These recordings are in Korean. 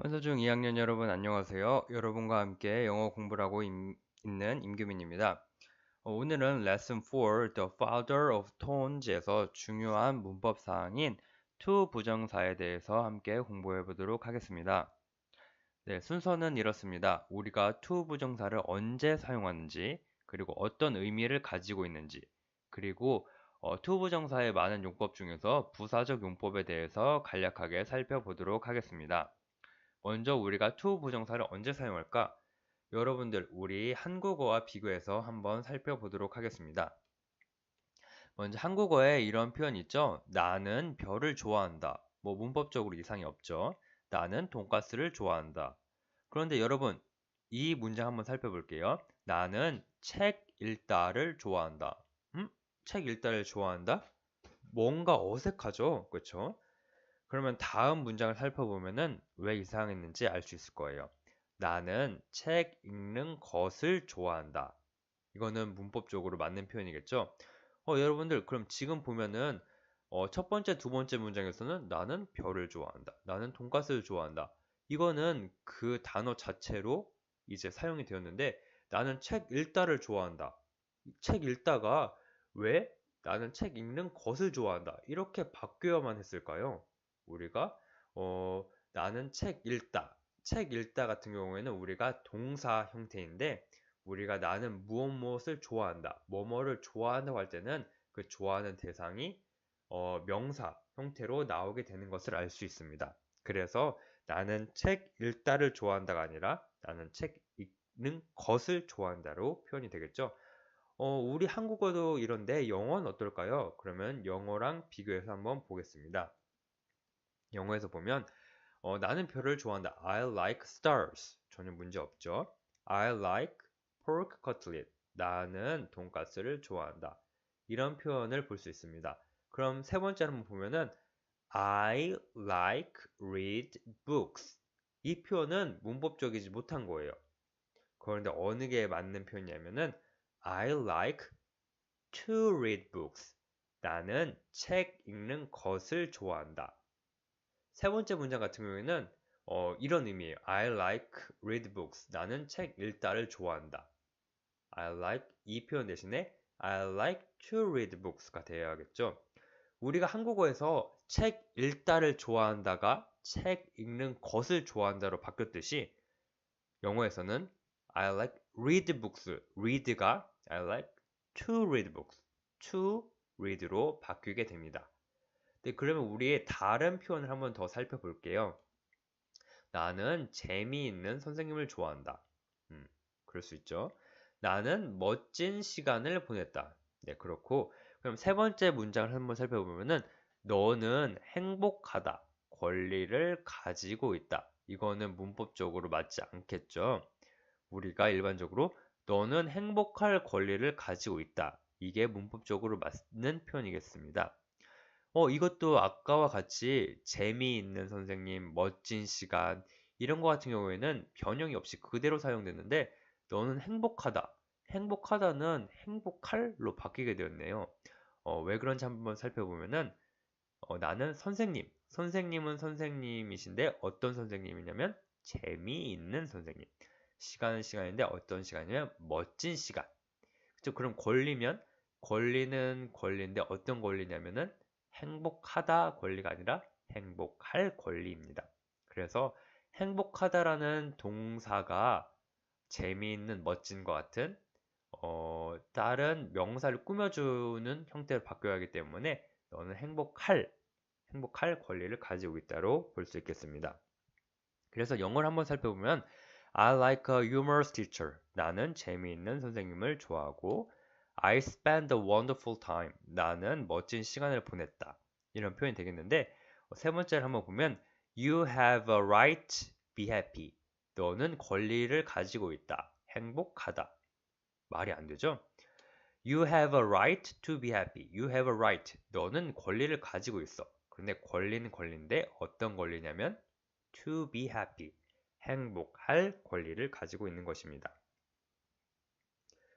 환서중 2학년 여러분 안녕하세요. 여러분과 함께 영어 공부를 하고 있는 임규민입니다. 오늘은 Lesson 4, The Father of Tones에서 중요한 문법 사항인 to 부정사에 대해서 함께 공부해 보도록 하겠습니다. 네, 순서는 이렇습니다. 우리가 to 부정사를 언제 사용하는지, 그리고 어떤 의미를 가지고 있는지, 그리고 to 부정사의 많은 용법 중에서 부사적 용법에 대해서 간략하게 살펴보도록 하겠습니다. 먼저 우리가 to 부정사를 언제 사용할까? 여러분들, 우리 한국어와 비교해서 한번 살펴보도록 하겠습니다. 먼저 한국어에 이런 표현 있죠? 나는 별을 좋아한다. 뭐 문법적으로 이상이 없죠? 나는 돈가스를 좋아한다. 그런데 여러분, 이 문장 한번 살펴볼게요. 나는 책 읽다를 좋아한다. 책 읽다를 좋아한다? 뭔가 어색하죠? 그렇죠? 그러면 다음 문장을 살펴보면은 왜 이상했는지 알 수 있을 거예요. 나는 책 읽는 것을 좋아한다. 이거는 문법적으로 맞는 표현이겠죠? 여러분들, 그럼 지금 보면은 첫 번째, 두 번째 문장에서는 나는 별을 좋아한다. 나는 돈가스를 좋아한다. 이거는 그 단어 자체로 이제 사용이 되었는데 나는 책 읽다를 좋아한다. 책 읽다가 왜 나는 책 읽는 것을 좋아한다. 이렇게 바뀌어야만 했을까요? 우리가 나는 책 읽다. 책 읽다 같은 경우에는 우리가 동사 형태인데 우리가 나는 무엇을 좋아한다. 뭐뭐를 좋아한다고 할 때는 그 좋아하는 대상이 명사 형태로 나오게 되는 것을 알 수 있습니다. 그래서 나는 책 읽다를 좋아한다가 아니라 나는 책 읽는 것을 좋아한다로 표현이 되겠죠. 우리 한국어도 이런데 영어는 어떨까요? 그러면 영어랑 비교해서 한번 보겠습니다. 영어에서 보면 나는 별을 좋아한다. I like stars. 전혀 문제 없죠. I like pork cutlet. 나는 돈가스를 좋아한다. 이런 표현을 볼 수 있습니다. 그럼 세 번째로 한번 보면은 I like read books. 이 표현은 문법적이지 못한 거예요. 그런데 어느 게 맞는 표현이냐면은 I like to read books. 나는 책 읽는 것을 좋아한다. 세 번째 문장 같은 경우에는 이런 의미예요. I like read books. 나는 책 읽다를 좋아한다. I like 이 표현 대신에 I like to read books가 되어야겠죠. 우리가 한국어에서 책 읽다를 좋아한다가 책 읽는 것을 좋아한다로 바뀌었듯이 영어에서는 I like read books. read가 I like to read books. to read로 바뀌게 됩니다. 네, 그러면 우리의 다른 표현을 한번 더 살펴볼게요. 나는 재미있는 선생님을 좋아한다. 그럴 수 있죠. 나는 멋진 시간을 보냈다. 네, 그렇고. 그럼 세 번째 문장을 한번 살펴보면은 너는 행복하다. 권리를 가지고 있다. 이거는 문법적으로 맞지 않겠죠. 우리가 일반적으로 너는 행복할 권리를 가지고 있다. 이게 문법적으로 맞는 표현이겠습니다. 이것도 아까와 같이 재미있는 선생님, 멋진 시간, 이런 거 같은 경우에는 변형이 없이 그대로 사용되는데, 너는 행복하다. 행복하다는 행복할로 바뀌게 되었네요. 왜 그런지 한번 살펴보면은, 나는 선생님. 선생님은 선생님이신데, 어떤 선생님이냐면, 재미있는 선생님. 시간은 시간인데, 어떤 시간이냐면, 멋진 시간. 그쵸? 그럼 권리면, 권리는 권리인데, 어떤 권리냐면은, 행복하다 권리가 아니라 행복할 권리입니다. 그래서 행복하다라는 동사가 재미있는, 멋진 것 같은 다른 명사를 꾸며주는 형태로 바뀌어야 하기 때문에 너는 행복할 권리를 가지고 있다로 볼 수 있겠습니다. 그래서 영어를 한번 살펴보면 I like a humorous teacher. 나는 재미있는 선생님을 좋아하고 I spend a wonderful time. 나는 멋진 시간을 보냈다. 이런 표현이 되겠는데 세 번째를 한번 보면 You have a right to be happy. 너는 권리를 가지고 있다. 행복하다. 말이 안 되죠? You have a right to be happy. You have a right. 너는 권리를 가지고 있어. 그런데 권리는 권리인데 어떤 권리냐면 to be happy. 행복할 권리를 가지고 있는 것입니다.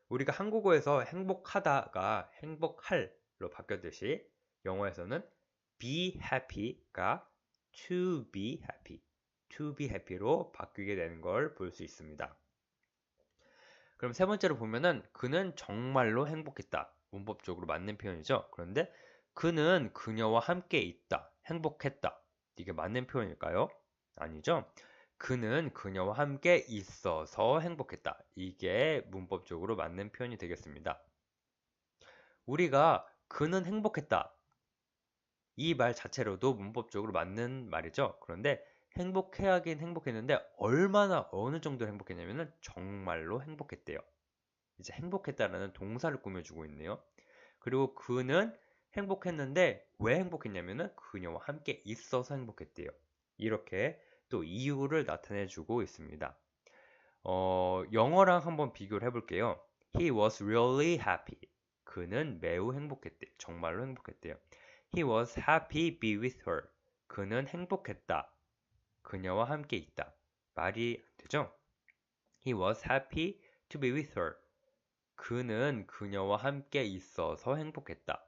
우리가 한국어에서 행복하다가 행복할로 바뀌었듯이 영어에서는 be happy가 to be happy. to be happy로 바뀌게 되는 걸 볼 수 있습니다. 그럼 세 번째로 보면은 그는 정말로 행복했다. 문법적으로 맞는 표현이죠. 그런데 그는 그녀와 함께 있다. 행복했다. 이게 맞는 표현일까요? 아니죠. 그는 그녀와 함께 있어서 행복했다. 이게 문법적으로 맞는 표현이 되겠습니다. 우리가 그는 행복했다. 이 말 자체로도 문법적으로 맞는 말이죠. 그런데 행복해하긴 행복했는데 얼마나 어느 정도 행복했냐면은 정말로 행복했대요. 이제 행복했다라는 동사를 꾸며주고 있네요. 그리고 그는 행복했는데 왜 행복했냐면은 그녀와 함께 있어서 행복했대요. 이렇게 또 이유를 나타내주고 있습니다. 영어랑 한번 비교를 해볼게요. He was really happy. 그는 매우 행복했대. 정말로 행복했대요. He was happy be with her. 그는 행복했다. 그녀와 함께 있다. 말이 안 되죠? He was happy to be with her. 그는 그녀와 함께 있어서 행복했다.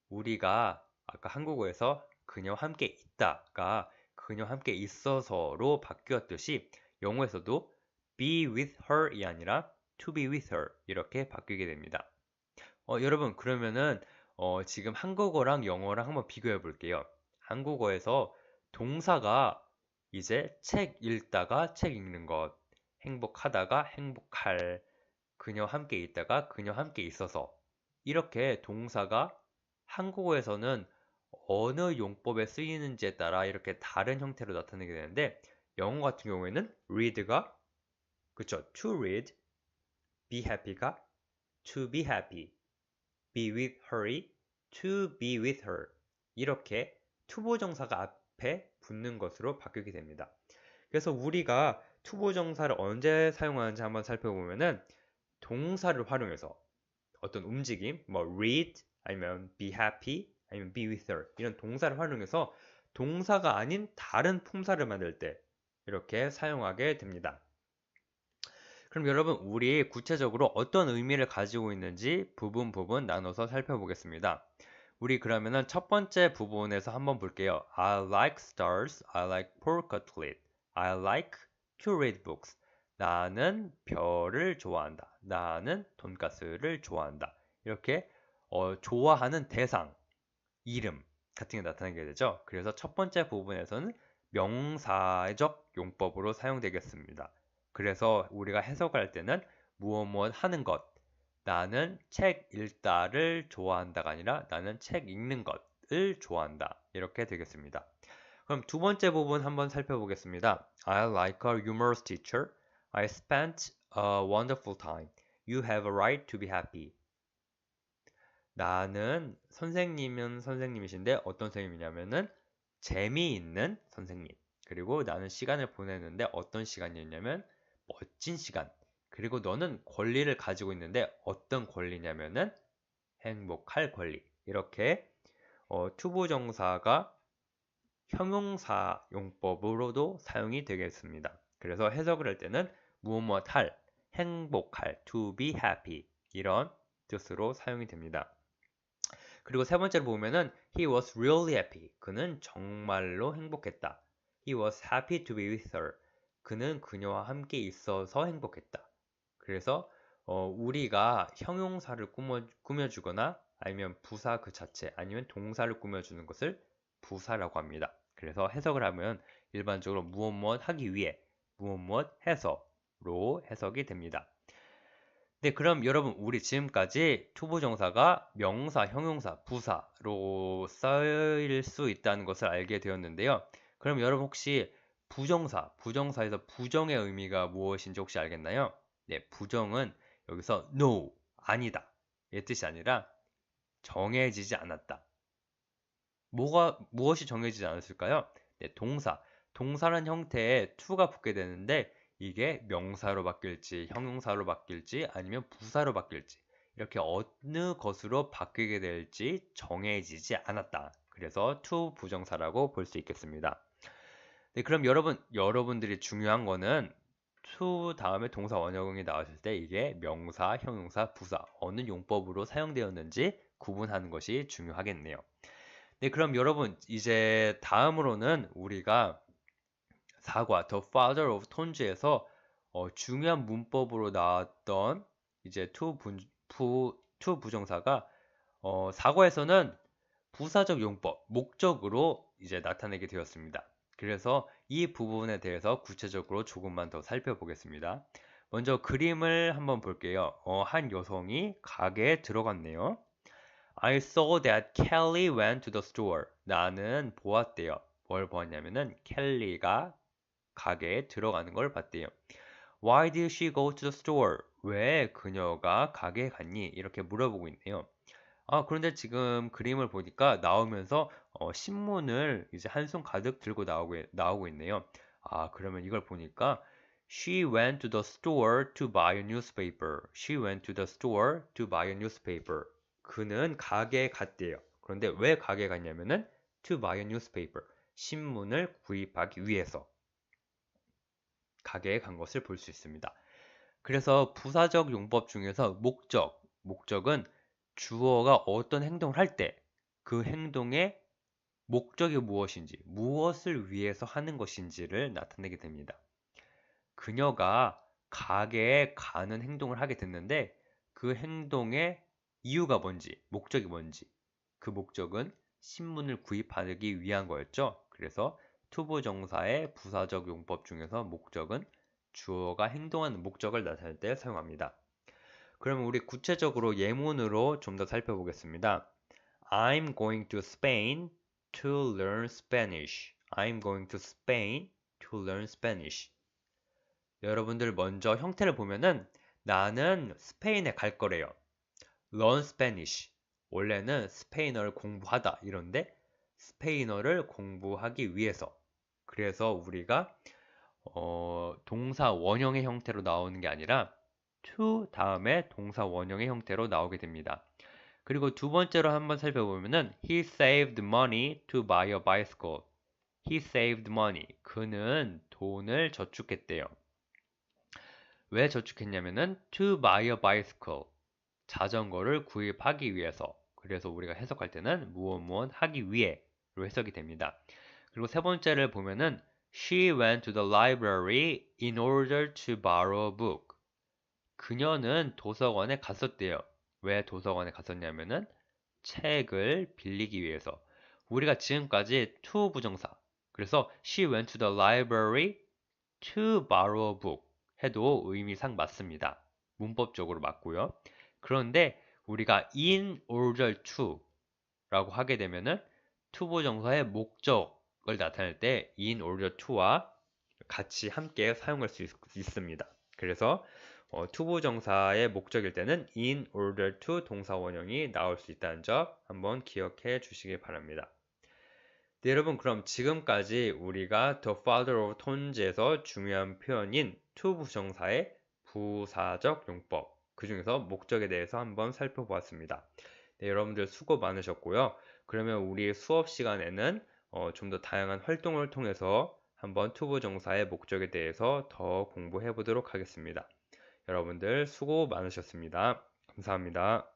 우리가 아까 한국어에서 그녀와 함께 있다가 그녀와 함께 있어서로 바뀌었듯이 영어에서도 be with her이 아니라 to be with her 이렇게 바뀌게 됩니다. 여러분 그러면은 지금 한국어랑 영어랑 한번 비교해 볼게요. 한국어에서 동사가 이제 책 읽다가 책 읽는 것, 행복하다가 행복할, 그녀와 함께 있다가 그녀와 함께 있어서 이렇게 동사가 한국어에서는 어느 용법에 쓰이는지에 따라 이렇게 다른 형태로 나타나게 되는데 영어 같은 경우에는 read가 그쵸 to read, be happy가 to be happy, be with her이 to be with her 이렇게 투보정사가 앞에 붙는 것으로 바뀌게 됩니다. 그래서 우리가 투보정사를 언제 사용하는지 한번 살펴보면은 동사를 활용해서 어떤 움직임, 뭐 read 아니면 be happy 아니면 be with her 이런 동사를 활용해서 동사가 아닌 다른 품사를 만들 때 이렇게 사용하게 됩니다. 그럼 여러분 우리 구체적으로 어떤 의미를 가지고 있는지 부분 나눠서 살펴보겠습니다. 우리 그러면은 첫 번째 부분에서 한번 볼게요. I like stars, I like pork cutlet, I like to read books. 나는 별을 좋아한다. 나는 돈가스를 좋아한다. 이렇게 좋아하는 대상, 이름 같은 게 나타나게 되죠. 그래서 첫 번째 부분에서는 명사적 용법으로 사용되겠습니다. 그래서 우리가 해석할 때는 무엇 하는 것, 나는 책 읽다를 좋아한다가 아니라 나는 책 읽는 것을 좋아한다. 이렇게 되겠습니다. 그럼 두 번째 부분 한번 살펴보겠습니다. I like our humorous teacher. I spent a wonderful time. You have a right to be happy. 나는 선생님은 선생님이신데 어떤 선생님이냐면은 재미있는 선생님. 그리고 나는 시간을 보냈는데 어떤 시간이었냐면 멋진 시간. 그리고 너는 권리를 가지고 있는데 어떤 권리냐면은 행복할 권리. 이렇게 투부정사가 형용사 용법으로도 사용이 되겠습니다. 그래서 해석을 할 때는 무엇 할, 행복할, to be happy 이런 뜻으로 사용이 됩니다. 그리고 세 번째로 보면은 he was really happy. 그는 정말로 행복했다. He was happy to be with her. 그는 그녀와 함께 있어서 행복했다. 그래서 우리가 형용사를 꾸며주거나 아니면 부사 그 자체 아니면 동사를 꾸며주는 것을 부사라고 합니다. 그래서 해석을 하면 일반적으로 무엇 하기 위해 무엇 해서로 해석이 됩니다. 네, 그럼 여러분 우리 지금까지 투부정사가 명사, 형용사, 부사로 쓰일 수 있다는 것을 알게 되었는데요. 그럼 여러분 혹시 부정사에서 부정의 의미가 무엇인지 혹시 알겠나요? 네, 부정은 여기서 no, 아니다. 이 뜻이 아니라 정해지지 않았다. 무엇이 정해지지 않았을까요? 네, 동사란 형태의 to가 붙게 되는데 이게 명사로 바뀔지 형용사로 바뀔지 아니면 부사로 바뀔지 이렇게 어느 것으로 바뀌게 될지 정해지지 않았다. 그래서 to 부정사라고 볼 수 있겠습니다. 네, 그럼 여러분들이 중요한 거는 to 다음에 동사 원형이 나왔을 때 이게 명사, 형용사, 부사 어느 용법으로 사용되었는지 구분하는 것이 중요하겠네요. 네, 그럼 여러분 이제 다음으로는 우리가 사과, the father of tones에서 중요한 문법으로 나왔던 이제 to 부정사가 사과에서는 부사적 용법, 목적으로 이제 나타내게 되었습니다. 그래서 이 부분에 대해서 구체적으로 조금만 더 살펴보겠습니다. 먼저 그림을 한번 볼게요. 한 여성이 가게에 들어갔네요. I saw that Kelly went to the store. 나는 보았대요. 뭘 보았냐면은 켈리가 가게에 들어가는 걸 봤대요. Why did she go to the store? 왜 그녀가 가게에 갔니? 이렇게 물어보고 있네요. 그런데 지금 그림을 보니까 나오면서 신문을 이제 한 손 가득 들고 나오고 있네요. 그러면 이걸 보니까 She went to the store to buy a newspaper. She went to the store to buy a newspaper. 그는 가게에 갔대요. 그런데 왜 가게에 갔냐면은 to buy a newspaper. 신문을 구입하기 위해서 가게에 간 것을 볼 수 있습니다. 그래서 부사적 용법 중에서 목적은 주어가 어떤 행동을 할 때 그 행동의 목적이 무엇인지, 무엇을 위해서 하는 것인지를 나타내게 됩니다. 그녀가 가게에 가는 행동을 하게 됐는데 그 행동의 이유가 뭔지, 목적이 뭔지, 그 목적은 신문을 구입하기 위한 거였죠. 그래서 투부정사의 부사적 용법 중에서 목적은 주어가 행동하는 목적을 나타낼 때 사용합니다. 그러면 우리 구체적으로 예문으로 좀 더 살펴보겠습니다. I'm going to Spain to learn Spanish. I'm going to Spain to learn Spanish. 여러분들 먼저 형태를 보면은 나는 스페인에 갈 거래요. Learn Spanish. 원래는 스페인어를 공부하다 이런데 스페인어를 공부하기 위해서. 그래서 우리가 동사 원형의 형태로 나오는 게 아니라 to 다음에 동사 원형의 형태로 나오게 됩니다. 그리고 두 번째로 한번 살펴보면은 He saved money to buy a bicycle. He saved money. 그는 돈을 저축했대요. 왜 저축했냐면은 to buy a bicycle. 자전거를 구입하기 위해서. 그래서 우리가 해석할 때는 무엇 하기 위해로 해석이 됩니다. 그리고 세 번째를 보면은 She went to the library in order to borrow a book. 그녀는 도서관에 갔었대요. 왜 도서관에 갔었냐면은 책을 빌리기 위해서. 우리가 지금까지 to 부정사. 그래서 she went to the library to borrow a book 해도 의미상 맞습니다. 문법적으로 맞고요. 그런데 우리가 in order to 라고 하게 되면은 to 부정사의 목적을 나타낼 때 in order to와 같이 함께 사용할 수 있습니다. 그래서 투부정사의 목적일 때는 in order to 동사 원형이 나올 수 있다는 점 한번 기억해 주시기 바랍니다. 네, 여러분 그럼 지금까지 우리가 The Father of Tones에서 중요한 표현인 to 부정사의 부사적 용법 그 중에서 목적에 대해서 한번 살펴보았습니다. 네, 여러분들 수고 많으셨고요. 그러면 우리 수업 시간에는 좀 더 다양한 활동을 통해서 한번 to 부정사의 목적에 대해서 더 공부해 보도록 하겠습니다. 여러분들 수고 많으셨습니다. 감사합니다.